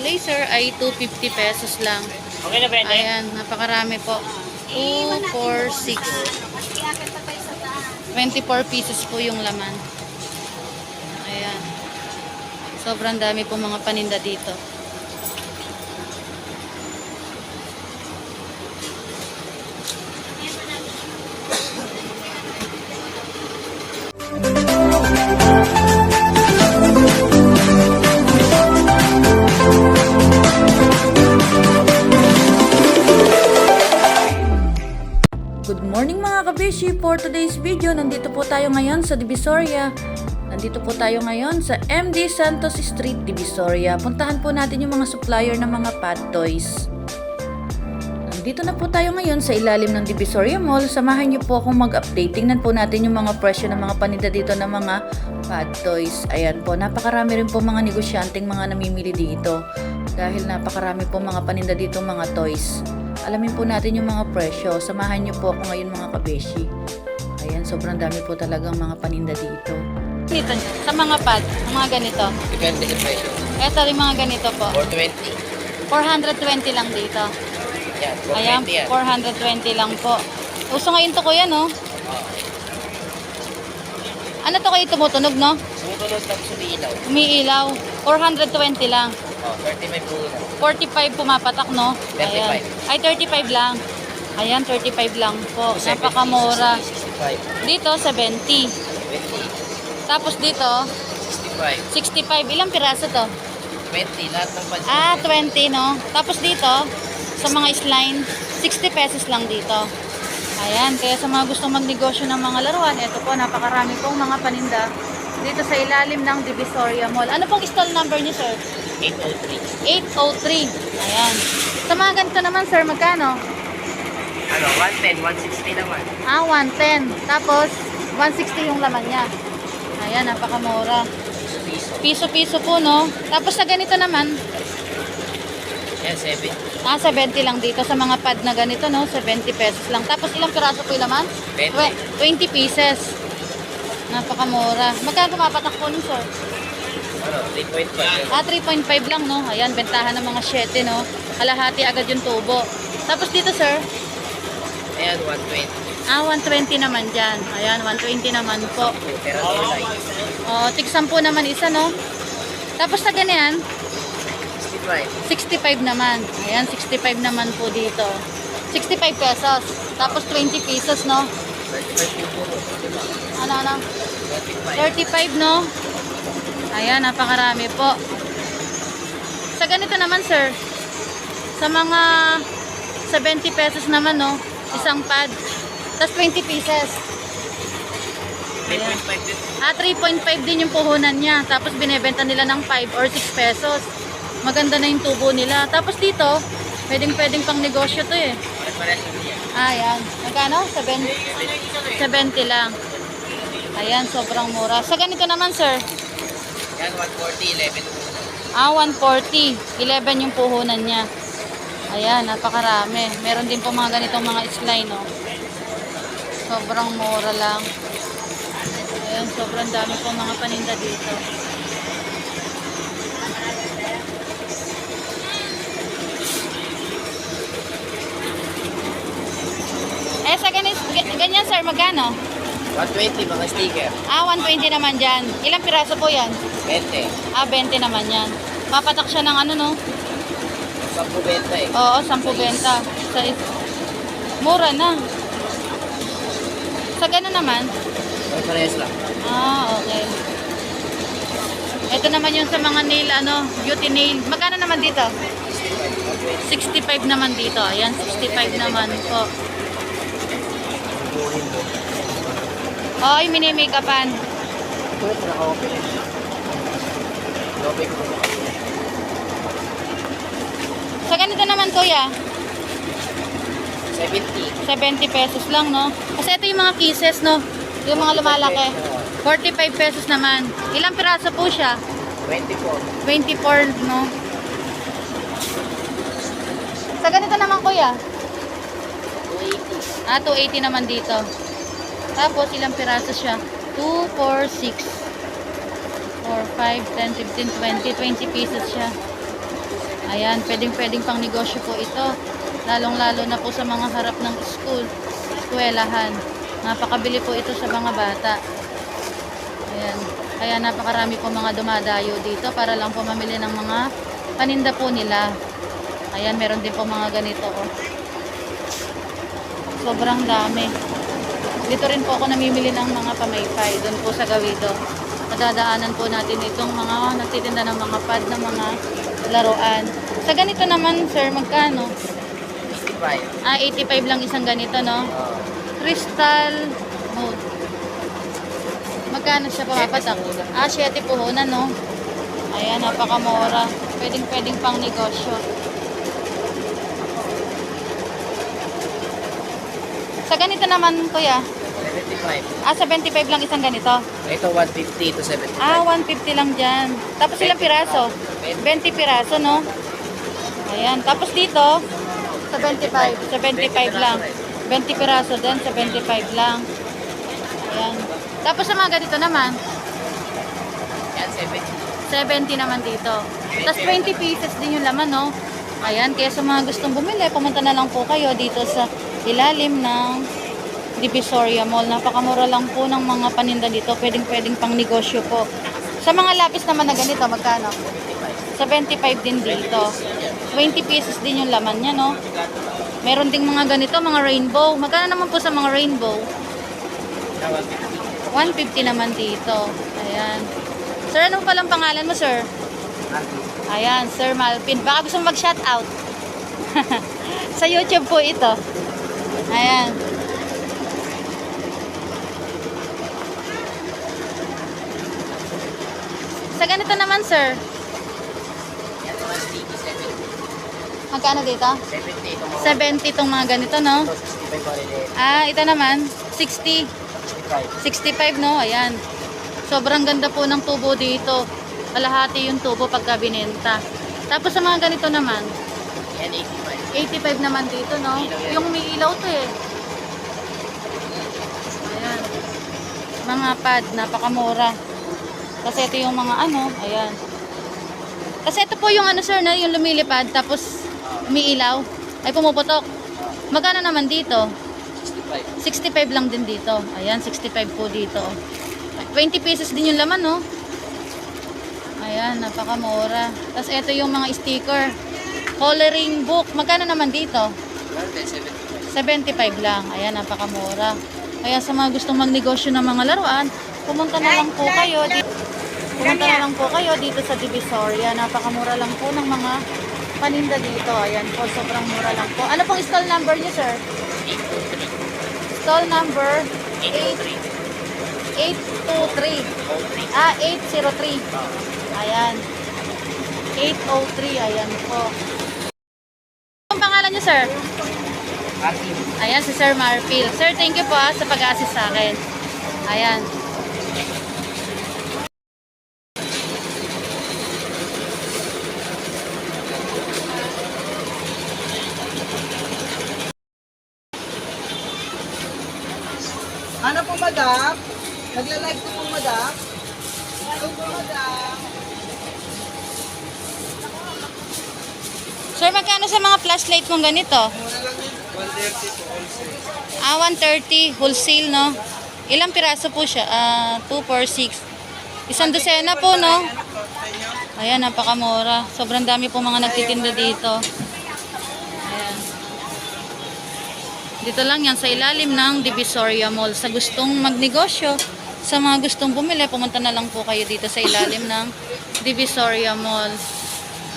laser ay 250 pesos lang. Okay na, pwede? Ayan, napakarami po. 2, 4, 6. 24 pieces po yung laman. Ayan. Sobrang dami po mga paninda dito. Good morning mga kabeshi! For today's video, nandito po tayo ngayon sa Divisoria. Nandito po tayo ngayon sa MD Santos Street, Divisoria. Puntahan po natin yung mga supplier ng mga pad toys. Nandito na po tayo ngayon sa ilalim ng Divisoria Mall. Samahan niyo po akong mag-update. Tingnan po natin yung mga presyo ng mga paninda dito ng mga pad toys. Ayan po, napakarami rin po mga negosyanteng mga namimili dito. Dahil napakarami po mga paninda dito mga toys. Alamin po natin yung mga presyo. Samahan niyo po ako ngayon mga kabeshi. Ayan, sobrang dami po talagang mga paninda dito. Dito, sa mga pad, mga ganito. Depende sa presyo. Ito rin mga ganito po. 420. 420 lang dito. Yan, Ayan, 420 yan. 420 lang po. Uso ngayon to kuya, no? Ano to kayo tumutunog, no? Sumutulos lang sumilaw. Umiilaw. 420 lang. 35 po na. 45 pumapatak, no? 35. Ayan. Ay, 35 lang. Ayan, 35 lang po. 70, Napakamura. 65. Dito, 70. 20. Tapos dito, 65. 65. Ilang piraso to? 20. Lahat ng pansin. Ah, 20, no? Tapos dito, sa mga slime, 60 pesos lang dito. Ayan, kaya sa mga gustong magnegosyo ng mga laruan, ito po, napakarami pong mga paninda dito sa ilalim ng Divisoria Mall. Ano pong stall number niyo, sir? 803. 803. Ayan. Sa mga ganito naman, sir, magkano? Ano, 110, 160 naman. Ah, 110. Tapos, 160 yung laman niya. Ayan, napakamura. Piso. Piso-piso po, no? Tapos sa ganito naman, Yan, 7. 70 lang dito sa mga pad na ganito, no? 70 pesos lang. Tapos ilang piraso po yung laman? 20. 20 pieces. Napakamura. Magkano mapatak po nun, sir? Ano, 3.5. Ah, 3.5 lang, no? Ayan, bentahan ng mga 7, no? Kalahati agad yung tubo. Tapos dito, sir? Ayan, 120. Ah, 120 naman dyan. Ayan, 120 naman po. Pero tulay. Tig 10 naman isa, no? Tapos sa ganyan, 65. 65 naman. Ayan, 65 naman po dito. 65 pesos. Tapos 20 pesos, no? 35 yung puro. Diba? Ano? 35. 35, no? Ayan, napakarami po. Sa ganito naman, sir, sa mga 70 pesos naman, no? Isang pad. Tapos 20 pieces. 3.5 din. Ah, 3.5 din yung puhunan niya. Tapos binebenta nila ng 5 or 6 pesos. Maganda na yung tubo nila. Tapos dito, pwedeng pang negosyo to eh. Pare-pares yung yan. Ayan. Magkano? 70 lang. Ayan, sobrang mura. Sa ganito naman, sir. Yan, 140, 11 po. Ah, 140. 11 yung puhunan niya. Ayan, napakarami. Meron din po mga ganitong mga slime, no? Sobrang mura lang. Ayan, sobrang dami po mga paninda dito. Sa ganyan, sir, magkano? 120, mga sticker. Ah, 120 naman dyan. Ilang piraso po yan? 20. Ah, 20 naman yan. Mapatak siya ng ano, no? 10 benta eh. Oo, 10 benta. Mura na. Sa ganun naman? Pare-pares lang. Ah, okay. Ito naman yung sa mga nail, beauty nail. Magkano naman dito? 65 naman dito. Ayan, 65 naman po. Oh, yung mini-makeupan. Ito, naka-open. Open ko. Sa ganito naman, kuya, 70. 70 pesos lang, no? Kasi ito yung mga pieces, no? Yung mga lumalaki. 45 pesos naman. Ilang piraso po siya? 24. 24, no? Sa ganito naman, kuya? 280. Ah, 280 naman dito. Tapos, ilang piraso siya? 2, 4, 6, 4, 5, 10, 15, 20. 20 pieces siya. Ayan, pwedeng pang negosyo po ito. Lalong-lalo na po sa mga harap ng school, eskwelahan. Napakabili po ito sa mga bata. Ayan. Kaya napakarami po mga dumadayo dito para lang po mamili ng mga paninda po nila. Ayan, meron din po mga ganito. Oh. Sobrang dami. Dito rin po ako namimili ng mga pamaypay. Doon po sa Gawido. Madadaanan po natin itong mga nagtitinda ng mga pad ng mga laruan. Sa ganito naman, sir, magkano? 65. 85 lang isang ganito, no? Crystal mode. Magkano siya pumapatak? 7 puhunan, no? Ayan, napakamura. Pwedeng pang negosyo. Sa ganito naman, kuya? 75. 75 lang isang ganito. Ito 150 to 75. 150 lang dyan. Tapos ilang piraso? 20 piraso, no? Ayan. Tapos dito, 75. 75 lang. 20 piraso din, 75 lang. Ayan. Tapos sa mga ganito naman, Yan 70. 70 naman dito. Tapos 20 pieces din yung laman, no? Ayan. Kaya sa mga gustong bumili, pumunta na lang po kayo dito sa ilalim ng Divisoria Mall. Napakamura lang po ng mga paninda dito. Pwedeng pang negosyo po. Sa mga lapis naman na ganito, magkano? 75 din dito. 20 pieces din yung laman niya, no? Meron ding mga ganito, mga rainbow. Magkano naman po sa mga rainbow? 150 naman dito. Ayan. Sir, ano palang pangalan mo, sir? Ayan, Sir Malpin. Baka gusto mo mag-shoutout. Sa YouTube po ito. Ayan. Sa ganito naman, sir. Yan 170. Magkano dito? 70 itong mga 70 itong mga ganito, no? 65 pa rin Ito naman, 60. 65. 65, no? Ayan. Sobrang ganda po ng tubo dito. Kalahati yung tubo pagka binenta. Tapos sa mga ganito naman, Yan 85. 85 naman dito, no? Yung may ilaw to eh. Ayan. Mga pad, napakamura. Kasi ito yung mga ano, ayan. Kasi ito po yung ano, sir, na yung lumilipad, tapos umiilaw, ay pumuputok. Magkano naman dito? 65. 65 lang din dito. Ayan, 65 po dito. 20 pieces din yung laman, no? Ayan, napakamura. Tapos ito yung mga sticker. Coloring book. Magkano naman dito? 75 lang. Ayan, napakamura. Kaya sa mga gustong magnegosyo ng mga laruan, pumunta na lang po kayo dito sa Divisoria. Napakamura lang po ng mga paninda dito. Ayan po, sobrang mura lang po. Ano pong stall number niyo, sir? 803. Stall number 803. 823. 803. Ayan. 803. Ayan po. Ang pangalan niyo, sir? Martin. Ayan, si Sir Marpil. Sir, thank you po sa pag-assist sa akin. Ayan. Ano po, madam? Nagla-live ko po, madam. Hello po, madam. Sir, magkano sa mga flashlight mong ganito? Mura lang yun. 130 po, wholesale. 130 wholesale, no? Ilang piraso po siya? 2, 4, 6. Isang dosena po, no? Ayan, napakamura. Sobrang dami po mga nagtitinda dito. Ayan. Dito lang yan sa ilalim ng Divisoria Mall. Sa gustong magnegosyo, sa mga gustong bumili, pumunta na lang po kayo dito sa ilalim ng Divisoria Mall.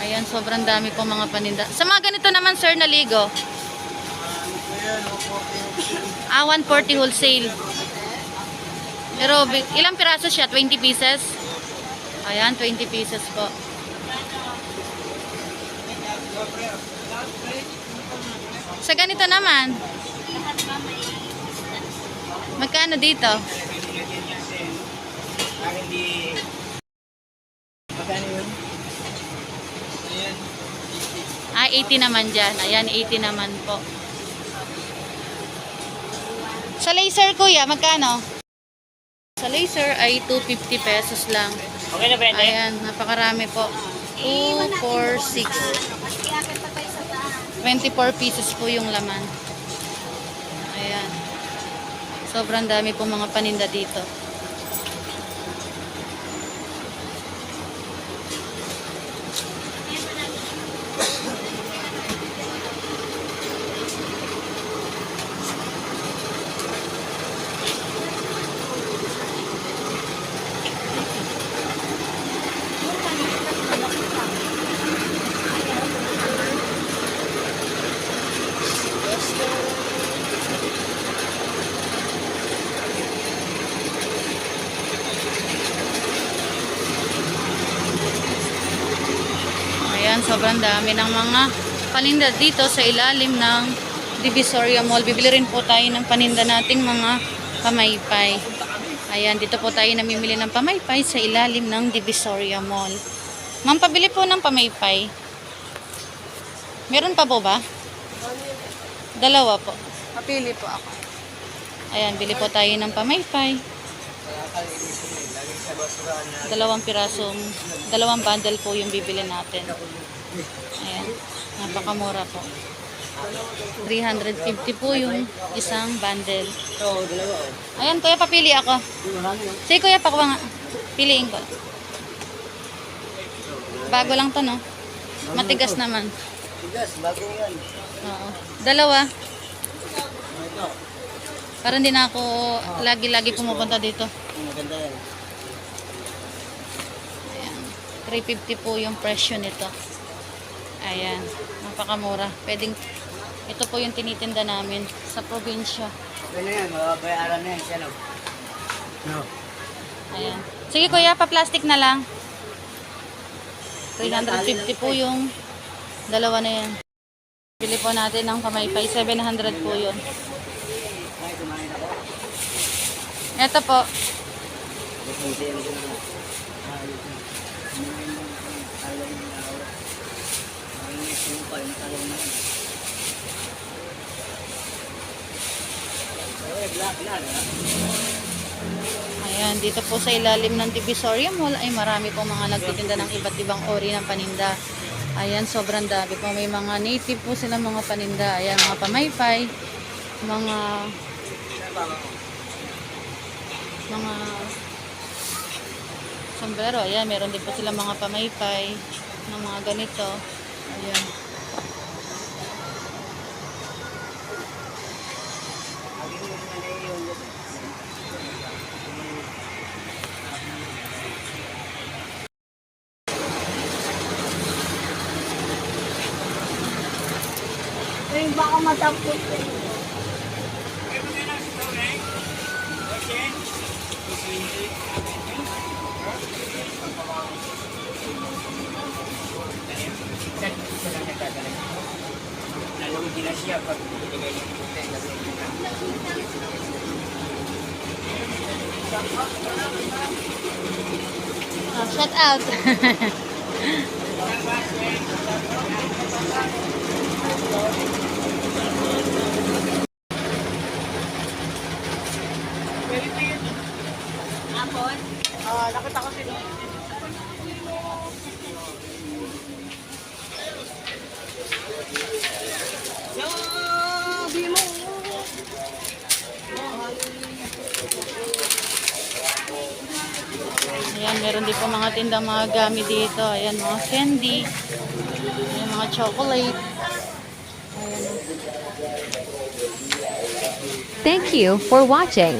Ayan, sobrang dami po mga paninda. Sa mga ganito naman, sir, na ligo. 140 wholesale. Pero ilang piraso siya? 20 pieces? Ayan, 20 pieces po. Sa ganito naman, magkano dito? Magkano yun? 80 naman dyan. Ayan, 80 naman po. Sa laser, kuya, magkano? Sa laser ay 250 pesos lang. Okay na, Brenda? Ayan, napakarami po. 2, 4, 6. 24 pieces po yung laman. Ayan. Sobrang dami po mga paninda dito. Ayan, sobrang dami ng mga paninda dito sa ilalim ng Divisoria Mall. Bibili rin po tayo ng paninda nating mga pamaypay. Ayan, dito po tayo namimili ng pamaypay sa ilalim ng Divisoria Mall. Ma'am, pabili po ng pamaypay. Meron pa po ba? Dalawa po. Papili po ako. Ayan, bili po tayo ng pamaypay. Dalawang bundle po yung bibili natin. Ayan, napakamura po. 350 po yung isang bundle. Ayan, kuya, papili ako. Sige, kuya, pakuha nga. Piliin ko. Bago lang to, no? Matigas naman. Bigas, bago yan. Oo. Dalawa. Para hindi na ako lagi-lagi pumupunta dito. Maganda yan. Ayan. 350 po yung presyo nito. Ayan. Napakamura. Pwedeng, ito po yung tinitinda namin sa probinsya. Ano yan, mababayaran na yan siya, no? No. Ayan. Sige kuya, pa-plastic na lang. 350 po yung dalawa na yan. Bili po natin ng kamaypay. 700 po yun. Ay, kumain ako. Ito po. Ayan, dito po sa ilalim ng Divisoria Mall ay marami po mga nagtitinda ng iba't ibang ori ng paninda. Ayan, sobrang dami po. May mga native po silang mga paninda. Ayan, mga pamaypay, mga sombrero. Ayan, meron din po silang mga pamaypay ng mga ganito. Ayan. Ay, baka matapos. Oh, shout out. Apon? Nakita ko sila. Sabi mo. Ayan, meron din po mga tinda mga gamit dito. Ayan, mga candy. Ayan, mga chocolate. Ayan. Thank you for watching.